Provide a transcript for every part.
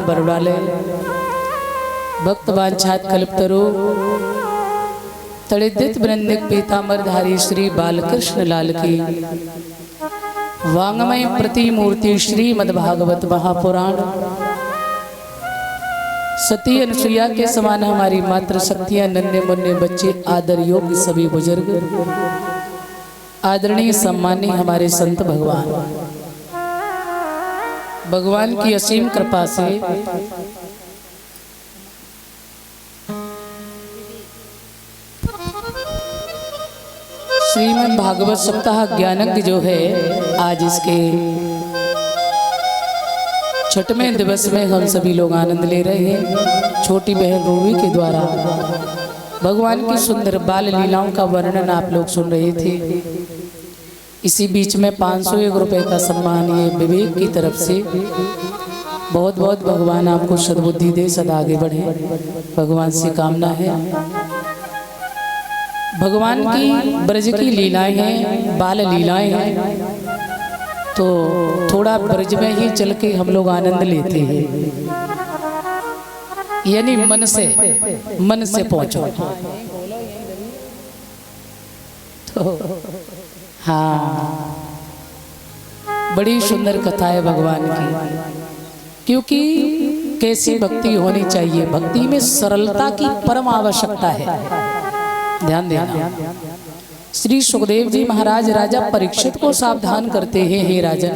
बरुड़ाले भक्त वांछात कल्पतरु तड़िदित वृंदिक पीतांबरधारी श्री बालकृष्ण लाल की वांगमय प्रतिमूर्ति श्रीमद्भागवत महापुराण सती अनुसुईया के समान हमारी मातृ शक्तियां, नन्हे मुन्ने बच्चे, आदर योग्य सभी बुजुर्ग, आदरणीय सम्मानीय हमारे संत भगवान की असीम कृपा से श्रीमद् भागवत सप्ताह ज्ञानज्ञ जो है, आज इसके छठवें दिवस में हम सभी लोग आनंद ले रहे हैं। छोटी बहन रूबी के द्वारा भगवान की सुंदर बाल लीलाओं का वर्णन आप लोग सुन रहे थे। इसी बीच में 501 रुपये का सम्मान ये विवेक की तरफ से, बहुत बहुत भगवान आपको सद्बुद्धि दे, सदा आगे बढ़े, भगवान से कामना है। भगवान की ब्रज की लीलाएं हैं, बाल लीलाएं हैं, तो थोड़ा ब्रज में ही चल के हम लोग आनंद लेते हैं, यानी मन से पहुंचो। तो हाँ, बड़ी सुंदर कथा है भगवान की, क्योंकि कैसी भक्ति होनी चाहिए। भक्ति में सरलता की परम आवश्यकता है, ध्यान देना। श्री सुखदेव जी महाराज राजा परीक्षित को सावधान करते हैं, हे राजन,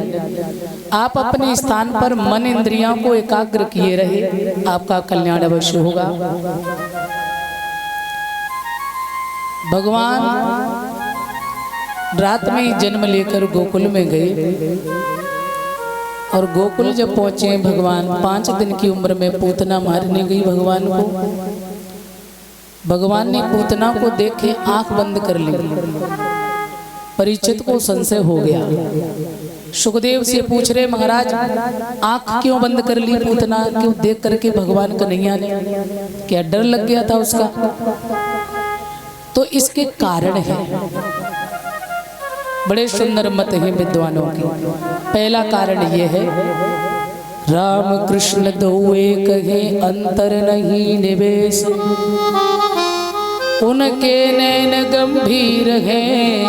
आप अपने स्थान पर मन इंद्रियों को एकाग्र किए रहे, आपका कल्याण अवश्य होगा। भगवान रात में जन्म लेकर गोकुल में गए, और गोकुल जब पहुंचे भगवान 5 दिन की उम्र में पूतना मारने गई भगवान को। भगवान ने पूतना को देखे आंख बंद कर ली। परीक्षित को संशय हो गया। सुखदेव से पूछ रहे, महाराज आंख क्यों बंद कर ली पूतना, क्यों देख करके भगवान कन्हैया ने, क्या डर लग गया था उसका? तो इसके कारण है, बड़े सुंदर मत हैं विद्वानों के। पहला कारण यह है, राम कृष्ण दो एक हैं, अंतर नहीं निवेश, उनके नैन गंभीर हैं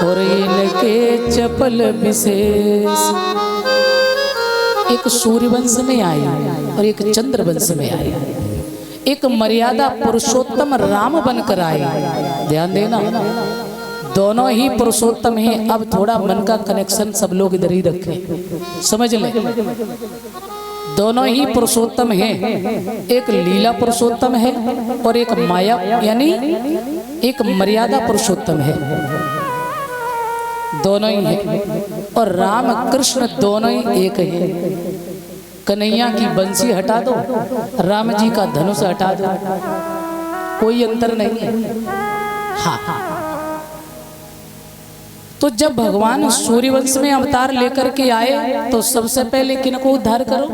और इनके चपल विशेष। एक सूर्यवंश में आया और एक चंद्रवंश में आया, एक मर्यादा पुरुषोत्तम राम बनकर आए। ध्यान देना, दोनों ही पुरुषोत्तम हैं। अब थोड़ा मन का कनेक्शन सब लोग इधर ही रखें, समझ लें। दोनों ही पुरुषोत्तम हैं, एक लीला पुरुषोत्तम है और एक माया यानी एक मर्यादा पुरुषोत्तम है, दोनों ही है। और राम कृष्ण दोनों ही एक है। कन्हैया की बंसी हटा दो, राम जी का धनुष हटा दो, कोई अंतर नहीं है। हाँ, तो जब भगवान सूर्यवंश में अवतार लेकर के आए, तो सबसे पहले किनको उद्धार करो,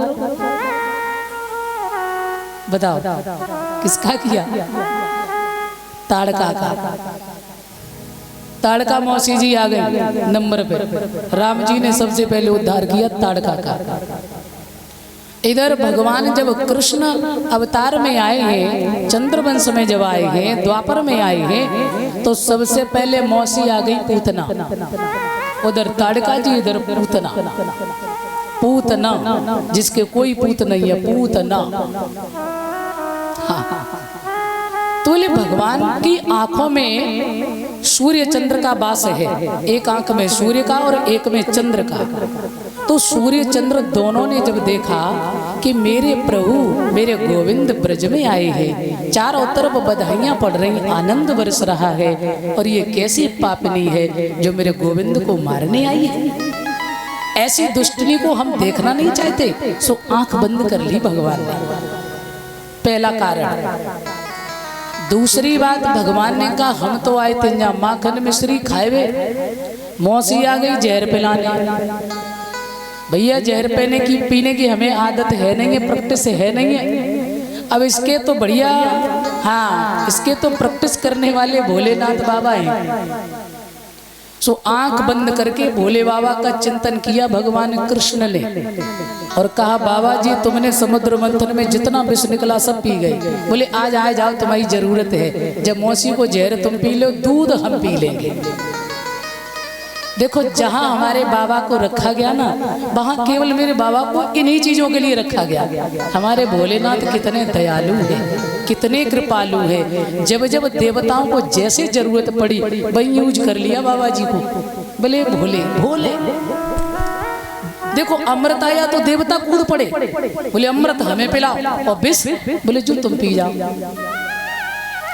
बताओ किसका किया? ताड़का का। ताड़का मौसी जी आ गई नंबर पे। राम जी ने सबसे पहले उद्धार किया ताड़का का। इधर भगवान जब कृष्ण अवतार में आए हैं, चंद्रवंश में जब आए हैं, द्वापर में आए हैं, तो सबसे पहले मौसी आ गई पूतना। उधर ताड़का जी, इधर पूतना। पूतना जिसके कोई पूत नहीं है, पूतना। हाँ, तो बोले भगवान की आंखों में सूर्य चंद्र का वास है, एक आंख में सूर्य का और एक में चंद्र का। तो सूर्य चंद्र दोनों ने जब देखा कि मेरे प्रभु मेरे गोविंद ब्रज में आए हैं, चारों तरफ बधाइयां पड़ रही, आनंद बरस रहा है, और ये कैसी पापनी है जो मेरे गोविंद को मारने आई है, ऐसी दुष्टनी को हम देखना नहीं चाहते। सो आंख बंद कर ली भगवान ने, पहला कारण। दूसरी बात, भगवान ने कहा हम तो आए थे जहाँ माखन मिश्री खाए, मौसी आ गई जहर पिलाने। भैया जहर पीने की हमें आदत है नहीं है, प्रैक्टिस है नहीं है। अब इसके तो बढ़िया, हाँ इसके तो प्रैक्टिस करने वाले भोलेनाथ बाबा हैं। सो आंख बंद करके भोले बाबा का चिंतन किया भगवान कृष्ण ने और कहा बाबा जी तुमने समुद्र मंथन में जितना विष निकला सब पी गई। बोले आज आ जाओ तुम्हारी जरूरत है, जब मौसी को जहर तुम पी लो दूध हम पी लेंगे। देखो जहां हमारे बाबा को रखा गया ना वहां केवल मेरे बाबा को इन्हीं चीजों के लिए रखा गया। हमारे भोलेनाथ कितने दयालु हैं, कितने कृपालु हैं। जब जब देवताओं को जैसे जरूरत पड़ी वही यूज कर लिया बाबा जी को। बोले भोले भोले देखो अमृत आया तो देवता कूद पड़े, बोले अमृत हमें पिलाओ और विष बोले जो तुम पी जाओ,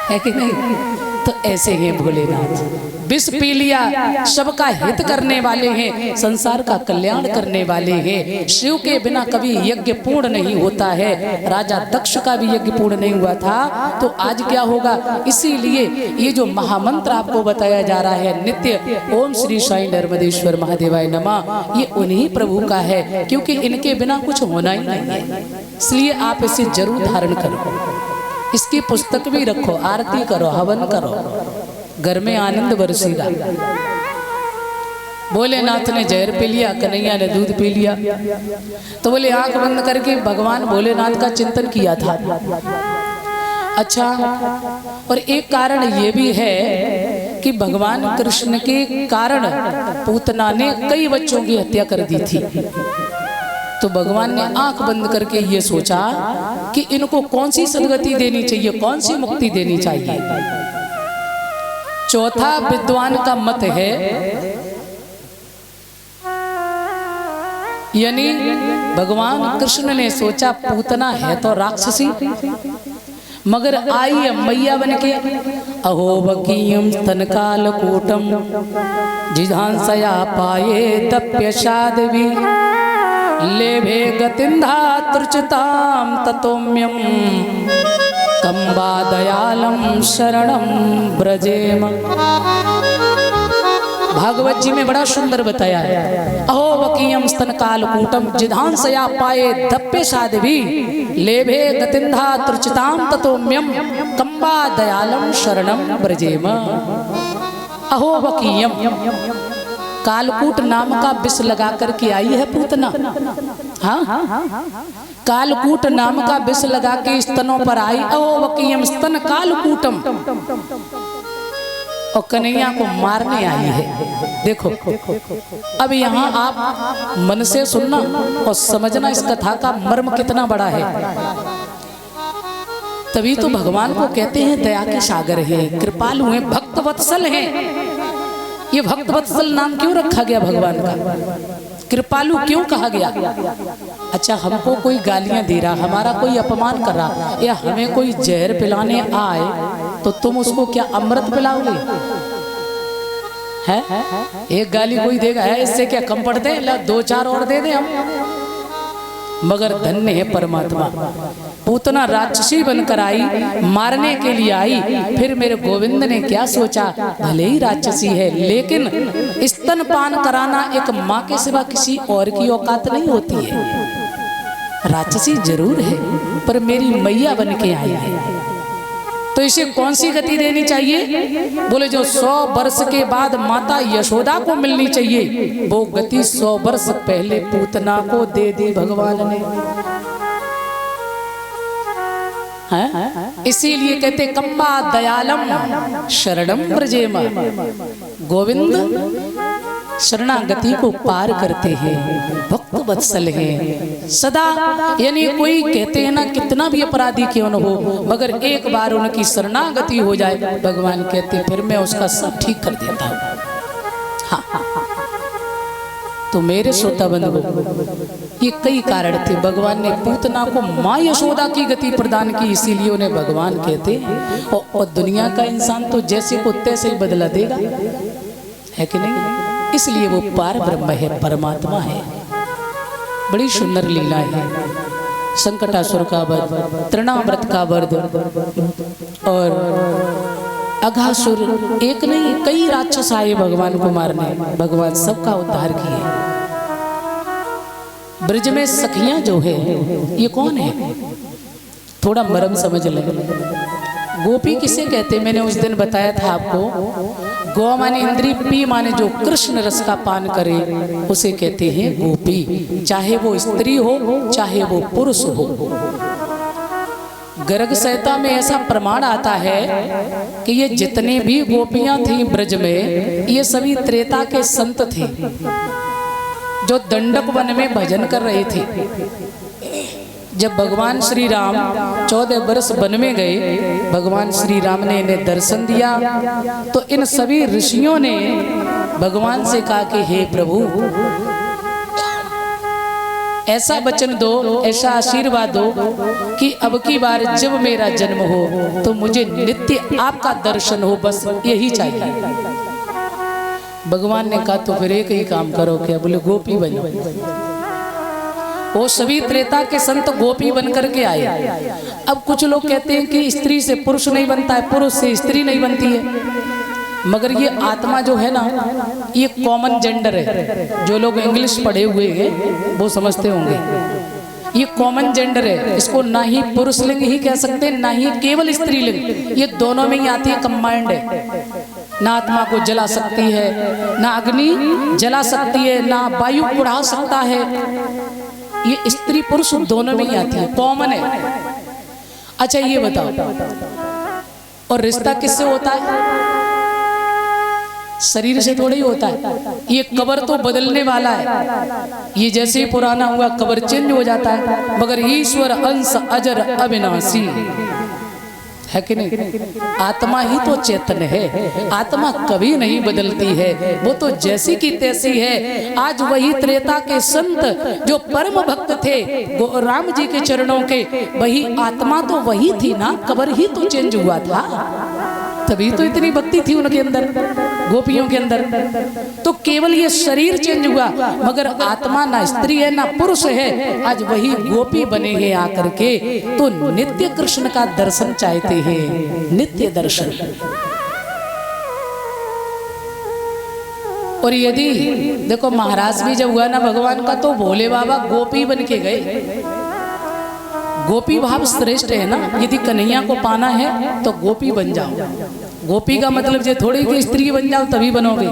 है कि नहीं। तो ऐसे हैं भोलेनाथ, विष पी लिया, सबका हित करने वाले हैं, संसार का कल्याण करने वाले हैं। शिव के बिना कभी यज्ञ पूर्ण नहीं होता है, राजा दक्ष का भी यज्ञ पूर्ण नहीं हुआ था, तो आज क्या होगा। इसीलिए ये जो महामंत्र आपको बताया जा रहा है नित्य ओम श्री साईं नर्मदेश्वर महादेवाय नमः, ये उन्हीं प्रभु का है, क्योंकि इनके बिना कुछ होना ही नहीं है। इसलिए आप इसे जरूर धारण करो, इसकी पुस्तक भी रखो, आरती करो, हवन करो, घर में आनंद बरसेगा। भोलेनाथ ने जहर पी लिया, कन्हैया ने दूध पी लिया। तो बोले आंख बंद करके भगवान भोलेनाथ का चिंतन किया था। अच्छा, और एक कारण ये भी है कि भगवान कृष्ण के कारण पूतना ने कई बच्चों की हत्या कर दी थी। तो भगवान ने आंख बंद करके ये सोचा कि इनको कौन सी सदगति देनी चाहिए, कौन सी मुक्ति देनी चाहिए। चौथा विद्वान का मत है, यानी भगवान कृष्ण ने सोचा पूतना है तो राक्षसी, मगर आई है मैया बन के। अहो वकीयम स्तनकाल कूटम जिधांसया पाए तप्य साध्वी लेभे गतिंधा तृचताम ततोम्यम कंबा दयालम शरणम ब्रजेम। भागवत जी में बड़ा सुंदर बताया है। अहो वकीयम स्तनकाल कूटम जिधांसया पाए दप्य साध्वी लेभे गतिंधा तृचताम ततोम्यम कंबा दयालम शरणम ब्रजेम। अहो वकीयम, कालकूट नाम का विष लगा करके आई है पूतना। हाँ, कालकूट नाम का विष लगा के स्तनों पर आई। अहो वकीयम स्तन कालकूटम, और कन्हैया को मारने आई है। देखो अब यहाँ आप मन से सुनना और समझना इस कथा का मर्म कितना बड़ा है। तभी तो भगवान को कहते हैं दया के सागर है, कृपालु हैं, भक्त वत्सल हैं। ये भक्त वत्सल नाम क्यों रखा गया भगवान का, कृपालु क्यों कहा गया। अच्छा, हमको कोई गालियां दे रहा, हमारा कोई अपमान कर रहा, या हमें कोई जहर पिलाने आए तो तुम उसको क्या अमृत पिलाओगे। है एक गाली कोई देगा, है इससे क्या कम पड़ते हैं, ला दो चार और दे दे हम। मगर धन्य है परमात्मा, पूतना राक्षसी बनकर आई, मारने के लिए आई। फिर मेरे गोविंद ने क्या सोचा, भले ही राक्षसी है लेकिन स्तनपान कराना एक माँ के सिवा किसी और की औकात नहीं होती है। राक्षसी जरूर है पर मेरी मैया बन के आई है, तो इसे कौन सी गति देनी चाहिए। बोले जो 100 वर्ष के बाद माता यशोदा को मिलनी चाहिए, वो गति 100 वर्ष पहले पूतना को दे दी भगवान ने। इसीलिए कहते कंबा दयालम शरणम ब्रजेम। गोविंद शरणागति को पार करते हैं, भक्त वत्सल हैं सदा। यानी कोई कहते हैं ना कितना भी अपराधी क्यों न हो, मगर एक बार उनकी शरणागति हो जाए, भगवान कहते फिर मैं उसका सब ठीक कर देता हूँ। हाँ, तो मेरे श्रोता बंधु, ये कई कारण थे। भगवान ने पूतना को माँ यशोदा की गति प्रदान की, इसीलिए उन्हें भगवान कहते हैं। और दुनिया का इंसान तो जैसे को तैसे ही बदला देगा, है कि नहीं। इसलिए वो पार ब्रह्म है, परमात्मा है। बड़ी सुंदर लीला है। संकटासुर का वध, तृणाव्रत का वध, और अघासुर, एक नहीं कई राक्षस आए भगवान को मारने, भगवान सबका उद्धार किए। ब्रज में सखियां जो है ये कौन है, थोड़ा मर्म समझ ले। गोपी किसे कहते, मैंने उस दिन बताया था आपको। गौ माने इंद्री, पी माने जो कृष्ण रस का पान करे उसे कहते हैं गोपी, चाहे वो स्त्री हो चाहे वो पुरुष हो। गर्ग संहिता में ऐसा प्रमाण आता है कि ये जितने भी गोपियां थीं ब्रज में, ये सभी त्रेता के संत थे जो दंडक वन में भजन कर रहे थे। जब भगवान श्री राम 14 वर्ष वन में गए, भगवान श्री राम ने इन्हें दर्शन दिया तो इन सभी ऋषियों ने भगवान से कहा कि हे प्रभु, ऐसा वचन दो, ऐसा आशीर्वाद दो कि अब की बार जब मेरा जन्म हो तो मुझे नित्य आपका दर्शन हो, बस यही चाहिए। भगवान ने कहा तो फिर एक ही काम करो, क्या? बोले गोपी बनो। वो सभी त्रेता के संत गोपी बन करके आए। अब कुछ लोग कहते हैं कि स्त्री से पुरुष नहीं बनता है, पुरुष से स्त्री नहीं बनती है, मगर ये आत्मा जो है ना, ये कॉमन जेंडर है। जो लोग इंग्लिश पढ़े हुए हैं वो समझते होंगे, ये कॉमन जेंडर है। इसको ना ही पुरुष लिंग ही कह सकते हैं, ना ही केवल स्त्रीलिंग, ये दोनों में ही आती है, कंबाइंड है। ना आत्मा को जला सकती है, ना अग्नि जला सकती है, ना वायु उड़ा सकता है। ये स्त्री पुरुष दोनों में ही आती है, कॉमन है। अच्छा ये बताओ, और रिश्ता किससे होता है? शरीर से थोड़ा ही होता है। ये कबर तो बदलने वाला है, ये जैसे ही पुराना हुआ कबर चेंज हो जाता है, मगर ईश्वर अंश अजर अविनाशी है कि नहीं? आत्मा ही तो चेतन है, आत्मा कभी नहीं बदलती है, वो तो जैसी की तैसी है। आज वही त्रेता के संत जो परम भक्त थे राम जी के चरणों के, वही आत्मा तो वही थी ना, कबर ही तो चेंज हुआ था, तभी तो इतनी भक्ति थी उनके अंदर, गोपियों के अंदर। तो केवल ये शरीर चेंज हुआ, मगर आत्मा ना स्त्री है ना पुरुष है। आज वही गोपी बने हैं आकर के, तो नित्य कृष्ण का दर्शन चाहते हैं, नित्य दर्शन। और यदि देखो महाराज भी जब हुआ ना भगवान का, तो भोले बाबा गोपी बन के गए। गोपी भाव श्रेष्ठ है ना, यदि कन्हैया को पाना है तो गोपी बन जाओ। गोपी का मतलब ये थोड़ी कि स्त्री बन जाओ तभी बनोगे,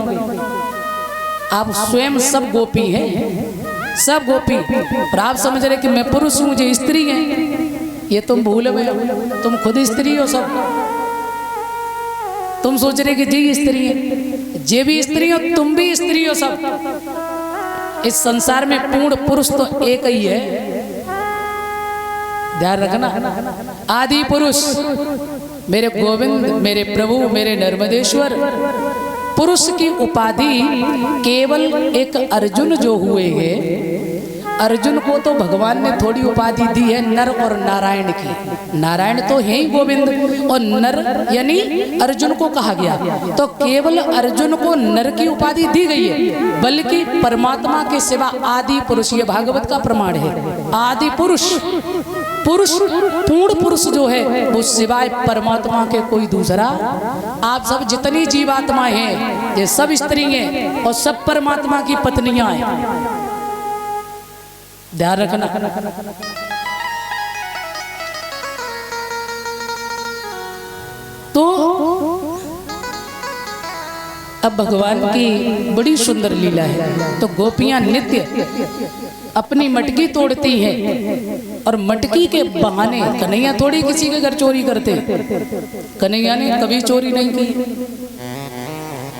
आप स्वयं सब गोपी हैं, सब गोपी। पर आप समझ रहे कि मैं पुरुष हूँ, मुझे स्त्री है, ये तुम भूल गए। तुम खुद स्त्री हो सब, तुम सोच रहे कि जी स्त्री है, जे भी स्त्री हो, तुम भी स्त्री हो सब। इस संसार में पूर्ण पुरुष तो एक ही है, ध्यान रखना। आदि पुरुष मेरे गोविंद, मेरे प्रभु, मेरे नर्मदेश्वर। पुरुष की उपाधि केवल एक अर्जुन जो हुए हैं, अर्जुन को तो भगवान ने थोड़ी उपाधि दी है नर और नारायण की। नारायण तो है ही गोविंद, और नर यानी अर्जुन को कहा गया, तो केवल अर्जुन को नर की उपाधि दी गई है, बल्कि परमात्मा के सिवा आदि पुरुष, ये भागवत का प्रमाण है। आदि पुरुष, पुरुष पूर्ण पुरुष जो है वो सिवाय परमात्मा के कोई दूसरा। आप सब जितनी जीवात्मा हैं, ये सब स्त्री हैं और सब परमात्मा की पत्नियां हैं, ध्यान रखना। तो अब भगवान की बड़ी सुंदर लीला है। तो गोपियां नित्य अपनी मटकी तोड़ती हैं, और मटकी के बहाने, कन्हैया थोड़ी किसी के घर चोरी करते, कन्हैया ने कभी चोरी नहीं की,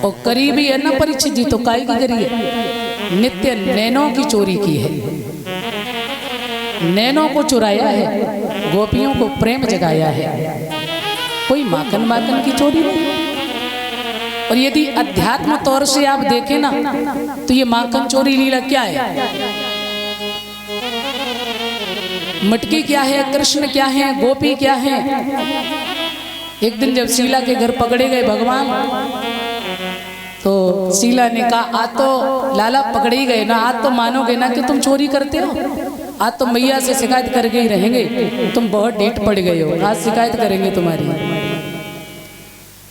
और करीबी है ना परीक्षित जी, तो काय की करी है? नित्य नैनों की चोरी की है, नैनों को चुराया है, गोपियों को प्रेम जगाया है, कोई माखन माखन की चोरी नहीं। और यदि अध्यात्म तौर से आप देखें ना, तो ये माखन चोरी लीला क्या है? मटकी क्या है, कृष्ण क्या है, गोपी क्या है? एक दिन जब शीला के घर पकड़े गए भगवान, तो शीला ने कहा, आज तो लाला पकड़े ही गए ना, आज तो मानोगे ना कि तुम चोरी करते हो, आज तो मैया से शिकायत करके ही रहेंगे, तुम बहुत ढीठ पड़ गए हो, आज शिकायत करेंगे तुम्हारी।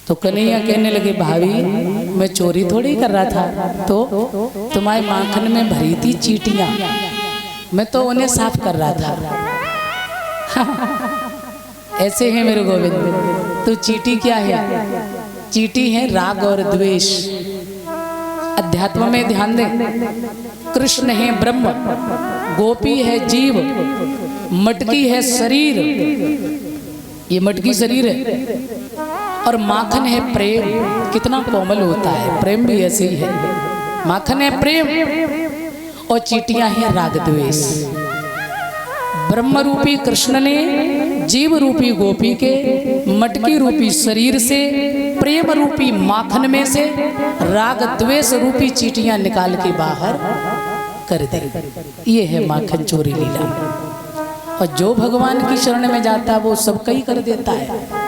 तो कन्हैया कहने लगे, भाभी मैं चोरी थोड़ी कर रहा था, तो तुम्हारे माखन में भरी थी चींटियां, मैं तो उन्हें साफ कर रहा था। ऐसे हैं मेरे गोविंद। तो चींटी क्या है? चींटी है राग और द्वेष। अध्यात्म में ध्यान दें, कृष्ण है ब्रह्म, गोपी है जीव, मटकी है शरीर, ये मटकी शरीर है, और माखन है प्रेम। कितना कोमल होता है प्रेम, भी ऐसे ही है। माखन है प्रेम और चींटियां हैं राग द्वेष। ब्रह्म रूपी कृष्ण ने जीव रूपी गोपी के मटकी रूपी शरीर से, प्रेम रूपी माखन में से राग द्वेष रूपी चींटियां निकाल के बाहर कर दे। ये है माखन चोरी लीला। और जो भगवान की शरण में जाता है वो सब कई कर देता है।